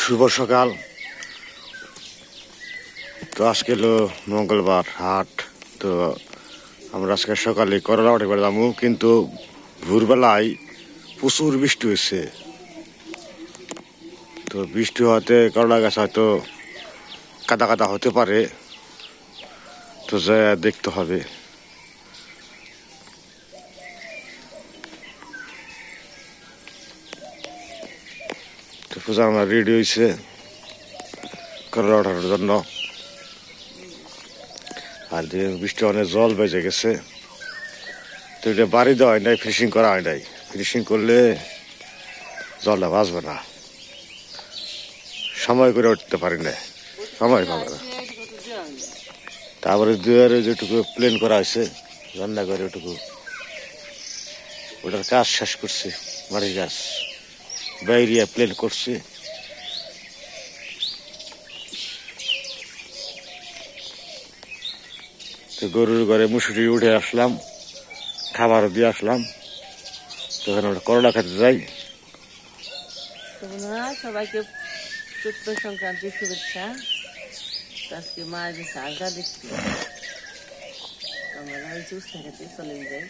শুভ সকাল। তো আজকে হলো মঙ্গলবার হাট। তো আমরা আজকে সকালে করলা উঠে পেলাম, কিন্তু ভোরবেলায় প্রচুর বৃষ্টি হয়েছে। তো বৃষ্টি হওয়াতে করলা গাছ হয়তো কাদা কাদা হতে পারে, তো যা দেখতে হবে। তো পূজা আমার রেডি হয়েছে করলা ওঠার জন্য। আর যে বৃষ্টি অনেক জল বেজে গেছে, তো এটা বাড়ি দেওয়া হয় নাই, ফিনিশিং করা হয় নাই। ফিনিশিং করলে জলটা বাঁচবে না, সময় করে উঠতে পারি না, সময় পাবে না। তারপরে দুয়ারে যেটুকু প্লেন করা হয়েছে রান্না করে ওটুকু, ওটার কাজ শেষ করছি। মাটির গাছ বাইরিয়া প্লেন করছি। তো গরুর ঘরে মুসুরি উঠে আসলাম, খাবারও দিয়ে আসলাম। তখন ওটা করলা খেতে যাই। সবাইকে চৈত্র সংক্রান্তির শুভেচ্ছা। আজকে মায়ের কাছে আড্ডা দিচ্ছি, আমরা জুস খেতে চলে যাই।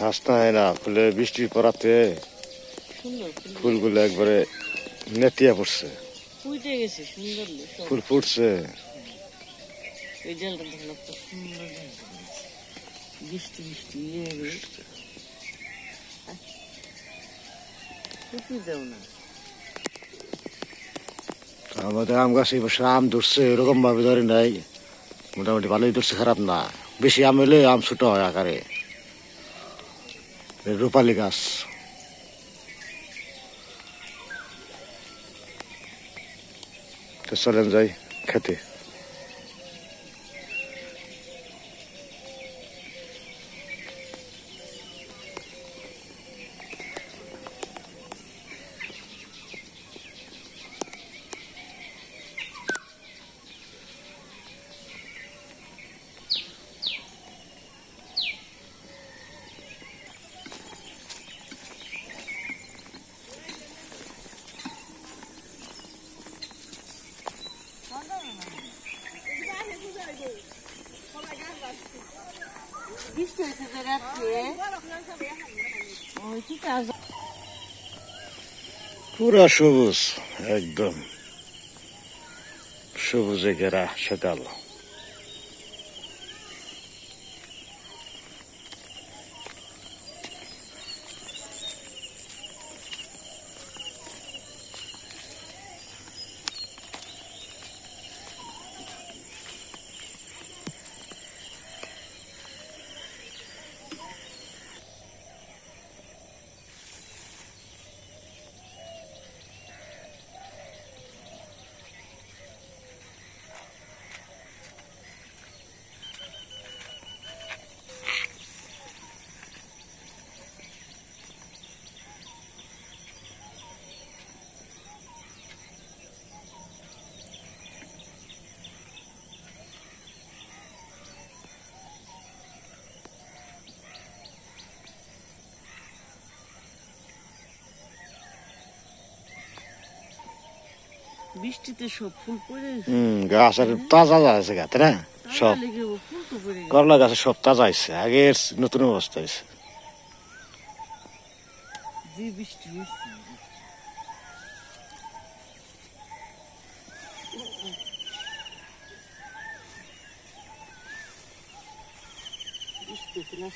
হাসতে হয় না, ফুলে বৃষ্টির পড়াতে ফুলগুলো একবারে নেতিয়া পড়ছে, ফুটে গেছে সুন্দর, ফুল ফুটছে। ওই জলটা দেখলো কত সুন্দর, বৃষ্টি বৃষ্টি ফুটি দেও না। আমাদের আম গাছে বসে আম ধরছে, এরকম ভাবে ধরে নাই, মোটামুটি ভালোই ধরছে, খারাপ না। বেশি আম হলে আম ছোট হয় আকারে। রূপালি গাছ। তো চলেন যাই খেতে। পুরা সবুজ, একদম সবুজে ঘেরা সকাল। বৃষ্টিতে সব ফুল পড়ে গাছ আর তাজা আছে গাতে না, সব করলা গাছে সব তাজা আছে, আগের নতুন অবস্থা আছে। বৃষ্টি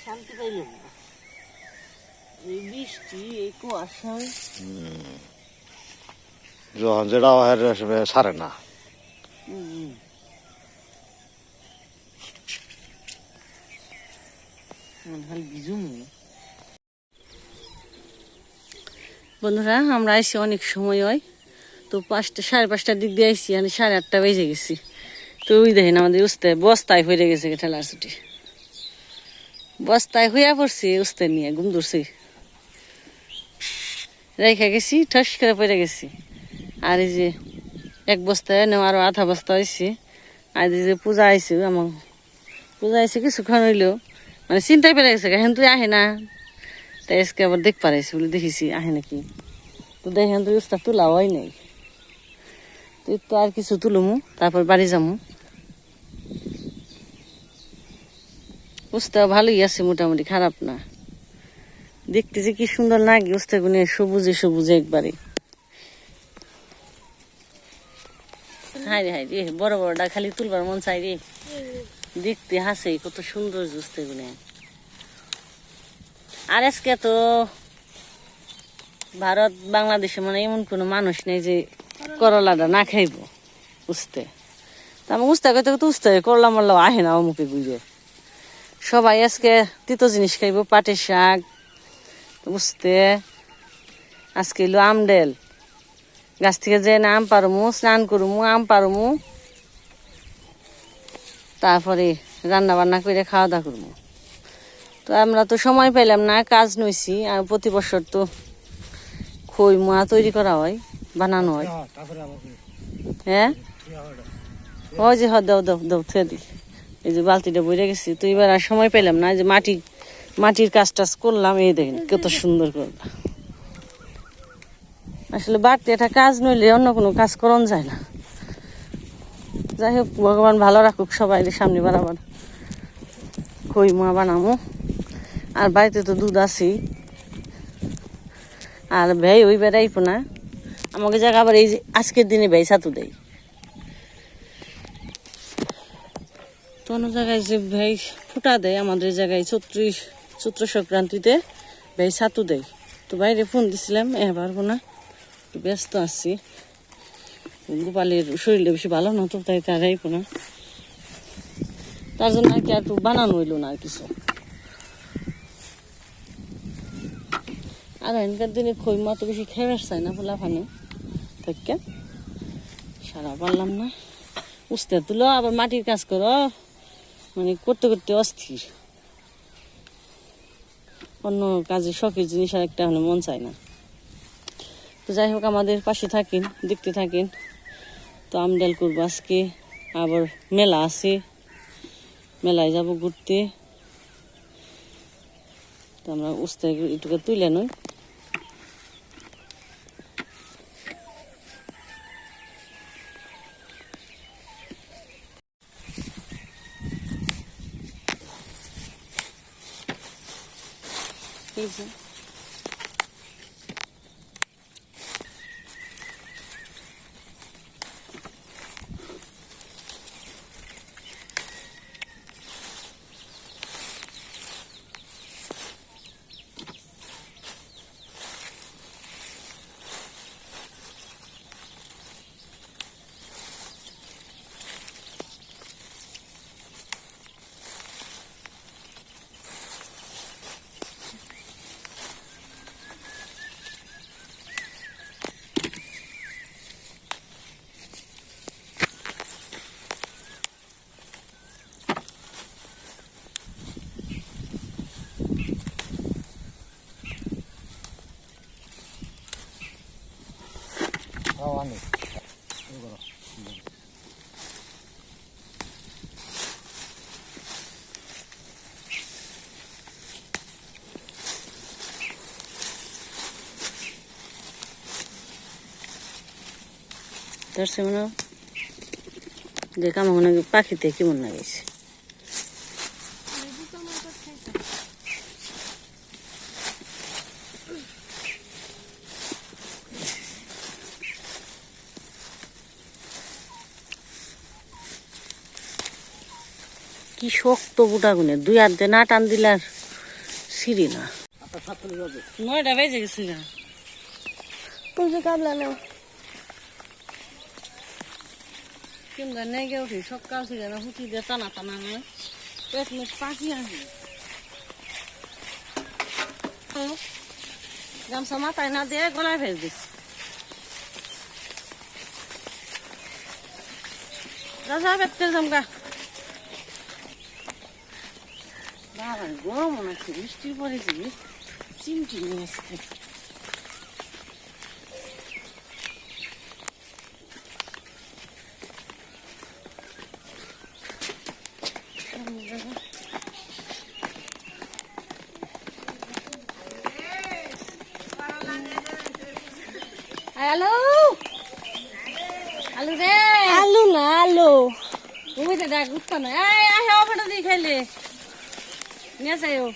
শান্তি পাইলাম না, এই বৃষ্টি এই কুয়াশায় যখন যেটা ছাড়ে না। বন্ধুরা আমরা আইসি অনেক সময় হয়, তো 5টা 5:30টার দিক দিয়ে আইসি, আমি 8:30 বেজে গেছি। তো ওই দেখেন আমাদের উস্তায় বস্তায় হয়ে গেছে ঠেলার ছুটি, বস্তায় হইয়া পড়ছি উস্তে নিয়ে ঘুম ধরছি। রেখে গেছি, ঠস করে পড়ে গেছি। আর এই যে এক বস্তা নেওয়া আরো আধা বস্তা হয়েছে। আর এই যে পূজা আইছে, আমার পূজা আইছে কিছুক্ষণ হইলেও মানে চিন্তাই পেরে গেছে, এখন তুই আহে না। তাই আজকে আবার দেখ পারাইছি বলে দেখেছি আহে নাকি। তো দেখেন তুই উস্তা তোলা হয় নাই, তুই তো আর কিছু তুলমু, তারপর বাড়ি যামু। উস্তা ভালোই আছে মোটামুটি, খারাপ না। দেখতে যে কি সুন্দর লাগে উস্তা গুনে, সবুজে সবুজে একবারে। হাই রে হাই রে, বড় বড়টা খালি তুলবার মন চাই রে। দেখতে হাসে কত সুন্দর উস্তা গুনে। আর আজকে তো ভারত বাংলাদেশে মানে এমন কোনো মানুষ নেই যে করলাটা না খাইব উস্তে। তা আমি উস্তা খাইতে তো উস্তে করলা মরলা আহে না অমুকে গুইরে। সবাই আজকে তিতো জিনিস খাইব, পাটের শাক উস্তে। আজকে এলো আমডেল, গাছ থেকে যে না আম পারমু, স্নান করমু, আম পারমু, তারপরে রান্না বান্না করে খাওয়া দাওয়া করবো। তো আমরা তো সময় পেলাম না, কাজ নইছি। আর প্রতি বছর তো খই মোয়া তৈরি করা হয়, বানানো হয়। হ্যাঁ ওই যে দাও দাও দাও থুয়ে দি। এই যে বালতিটা বইরে গেছি। তো এবার আর সময় পেলাম না, যে মাটির কাজ টাজ করলাম। এই দেখেন কত সুন্দর করলাম। আসলে বাড়তি একটা কাজ নইলে অন্য কোনো কাজ করন যায় না। যাই হোক, ভগবান ভালো রাখুক সবাই, সামনে বাড়াবার খই মোয়া বানামো। আর বাড়িতে তো দুধ আছেই। আর ভাই ওই বেড়াইবো না, আমাকে জায়গা আবার এই যে আজকের দিনে ভাই ছাতু দেয়। তো অন্য জায়গায় যে ভাই ফুটা দেয়, আমাদের জায়গায় চৈত্র সংক্রান্তিতে ভাই ছাতু দেয়। তো বাইরে ফোন দিছিলাম, পারবো না, একটু ব্যস্ত আছি। গোপালের শরীরটা বেশি ভালো না, তো তাই তার আইবো না। তার জন্য আর কি আর একটু বানানো হইলো না আর কিছু। আর এখনকার দিনে খই মা তো বেশি খেয়ে চায় না, ফোলা ফানে থেকে সারা পারলাম না। উস্তে তুলো আবার মাটির কাজ করো, মানে করতে করতে অস্থির। অন্য কাজে শখের জিনিস আর একটা হলে মন চায় না। তো যাই হোক, আমাদের পাশে থাকেন, দেখতে থাকেন। তো আমডাল করবো আজকে, আবার মেলা আছে, মেলায় যাব ঘুরতে। তো আমরা উস্তে একটুকে তুলে নই। এই যে ধরছে মনে যে কামা মনে পাখিতে কেমন লাগাইছে। কি শক্ত বুটা গুনে, দুই হাত দিয়ে না টান দিলে আর সিঁড়ি না। 9টা বেজে গেছে না, তুই যে কাবলা নেও কিংবা নেগে উঠি সকাল ছিল না, হুটি দিয়ে টানা টানা নয় পেট মেট পাখি আসে। গামছা মাথায় না দিয়ে গলায় ফেল দিচ্ছি। রাজা পেটকে জমকা বাবা, গরম মনে হচ্ছে, বৃষ্টির পরে যে চিমটি নিয়ে আসছে। আলু আলু রে আলু না আলু তুমি তো দেখ উঠতো না এই আসো ফটো দিয়ে খাইলে নিয়ে যাও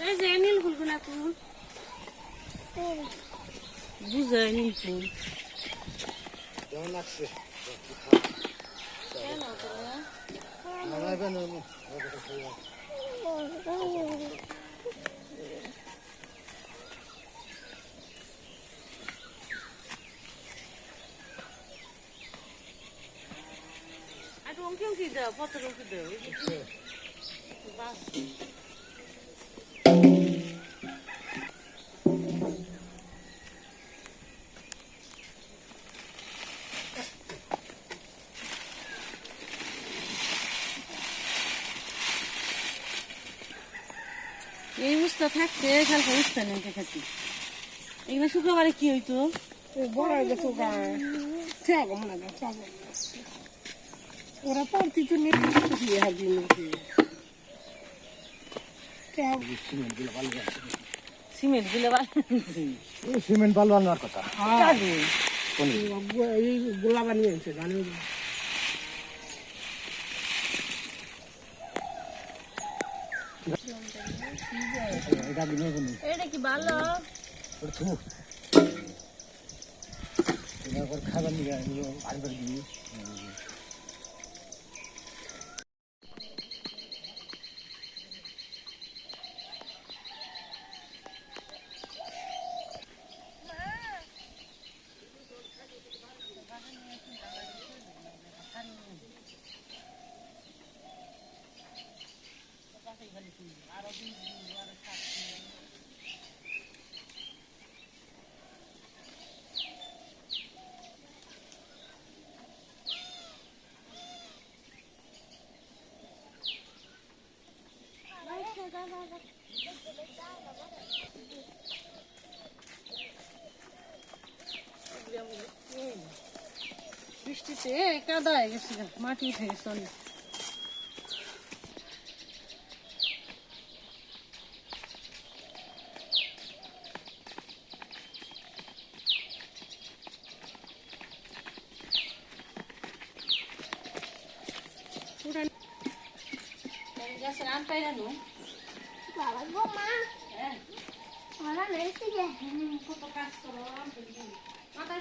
এই যে নীল ফুল কোনা ফুল বুঝাই নীল ফুল কেমন লাগছে কেন আর অঙ্কি অঙ্কি দাও পত্র অঙ্কি দাও বাস এই বুঝতে থাকতে কালকে উঠতে নেই খেতে এগুলো শুক্রবারে কি হইতো বড় গেছে ঠিক মনে ওরা পড়তি তো নিয়ে হাজির সিমেন্ট গুলো সিমেন্ট বালু আনার কথা এই গোলা বানিয়েছে জানি এটা কি ভালো খাবার নিয়ে আরেকবার দিয়ে বৃষ্টিতে কাদা হয়ে গেছে মাটি উঠে গেছে অনেক গাছের আম পাইরানো বাবা গো মা হ্যাঁ ওরা লেগেছে যে কত কাজ করো আম পেড়ে মাথায়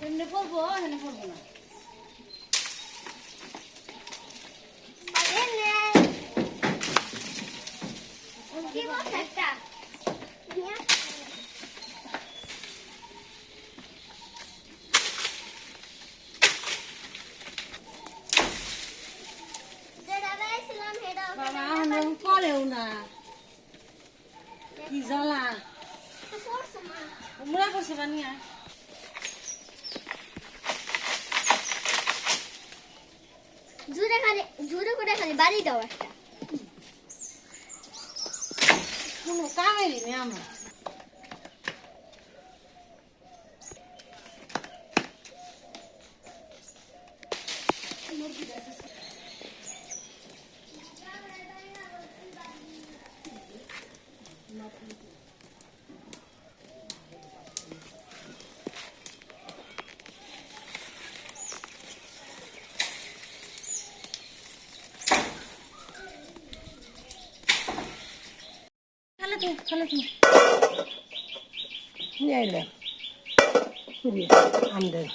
এমনি পড়বো এমনি পড়বো না বাজে নেই কি বলছ একটা যে দাদা এসেছিলাম হেডা বাবা আমরা করেও না কি জ্বালা পড়ছে মা উমরা করছে বানিয়া জুড়ে করে খালি বাড়ি দাও একটা কোনো কামেরই নেই আমার খালে তুমি নিয়ে এলাম আমদের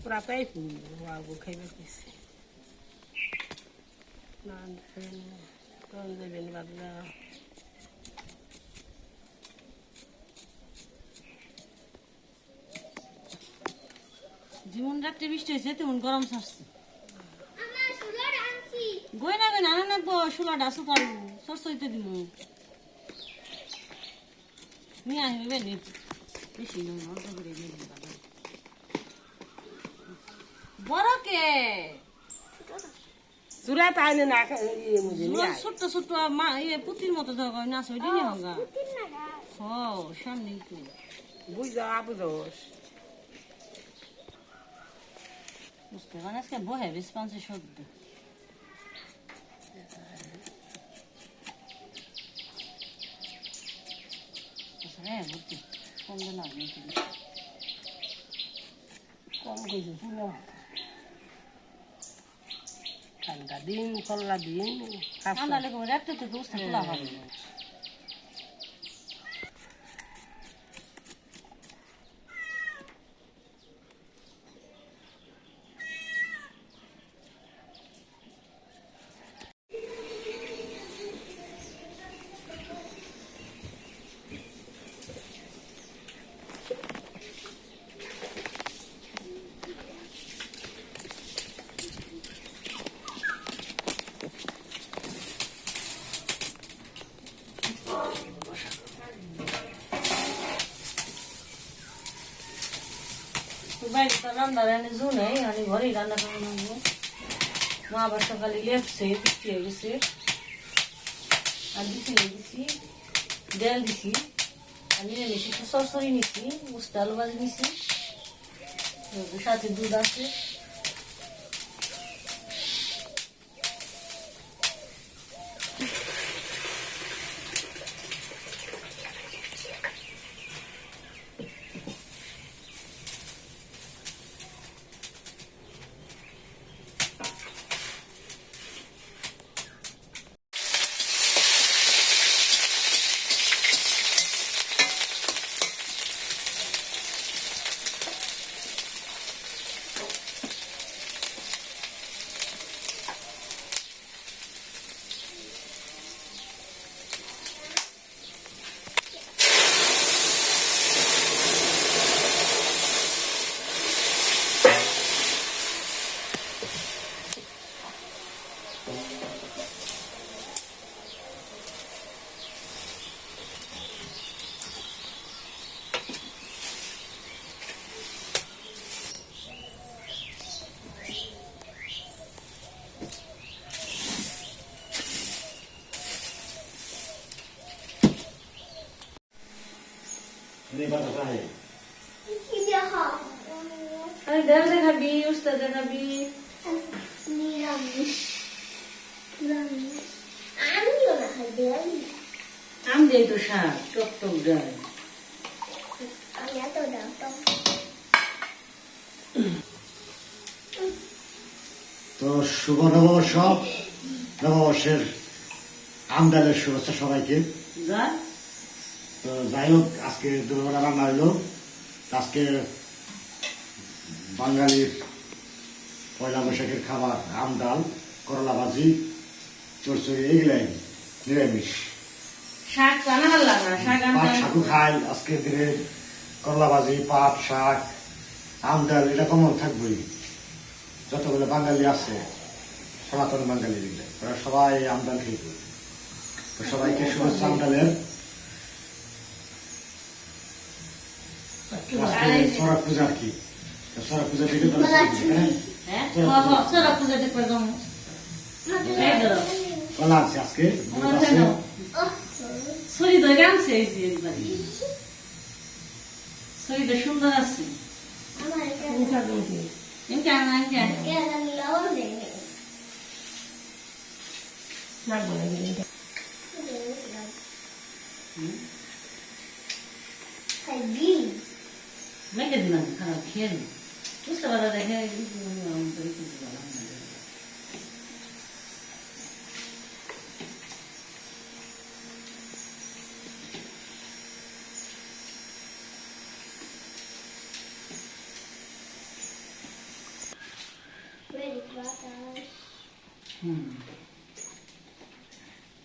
পুরা পাই খাইবে কইছে না দেবেন বাদলা যেমন রাত্রে বৃষ্টি হয়েছে তেমন গরম ছাড়ছে আমার সুলার আনছি গই না গই না নাকবো ষোলোটা সুপার সরষইতে দিব নিয়ে আসবে বেনি বেশি নয় অল্প করে নিয়ে দিন বড় কে চুলা তাই না ইয়ে মুঝে নিয়ে আয়। ছোট্ট ছোট্ট মা পুতির মতো ধর না সইডি নি হঙ্গা তিন নাগা হ সামনে তো বুঝা বুঝোস বুঝতে পারেন আজকে বহে বেশ পাঁচে সদ্য হ্যাঁ ভর্তি কম লাগবে কম কইছে শুনো ঠান্ডা দিন কল্লা দিন ঠান্ডা লেগে রাখতে তো বুঝতে খোলা হবে বাইরে তো রান্না রান্না জু নেই আমি ঘরেই রান্না করে নেবো মা আবার সকালে লেপছে বৃষ্টি হয়ে গেছে আর দিছি দিছি ডাল দিছি আর নিরামিষ একটু সরসরি নিছি মুস্তা আলু ভাজি নিছি সাথে দুধ আছে কি দেখা আরে ডাল দেখাবি উস্তা দেখাবি নিরামিষ নিরামিষ আমিও না খাই দেয়ালি আম দেই তো শাক টক টক ডাল আমি এত দাম তো শুভ নববর্ষ, নববর্ষের আমডালের শুভেচ্ছা সবাইকে। যা তো যাই হোক, আজকে দুপুরবেলা রান্না হইলো। আজকে বাঙালির পয়লা বৈশাখের খাবার আম ডাল, করলা ভাজি, চড়চড়ি, এগুলাই নিরামিষ। শাক রান্না ভালো লাগে না শাক পাট শাকও খাই আজকের দিনে, করলা ভাজি, পাট শাক, আম ডাল, এটা কমন থাকবেই। যতগুলো বাঙালি আছে, সনাতন বাঙালি দিলে ওরা সবাই আম ডাল খেয়ে করবে। তো সবাইকে শুভেচ্ছা আম ডালের। আজকে সড়ক পূজা কি, সড়ক পূজা থেকে হ্যাঁ সরা পূজা দেখতে যাবো এই ধরো কলা আছে আজকে, দুধ আছে। ছড়ি ধরে আনছে এই যে একবারে ছড়িটা সুন্দর আছে আমার এটা এমকে আনা এমকে আমি লবণ দেই না বলে খাই দিই মেখে দিলাম খারাপ খেয়ে নি বুঝতে পারা দেখে Ready বাতাস হুম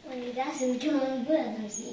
ওই গাছের জন্য বয়ে থাকি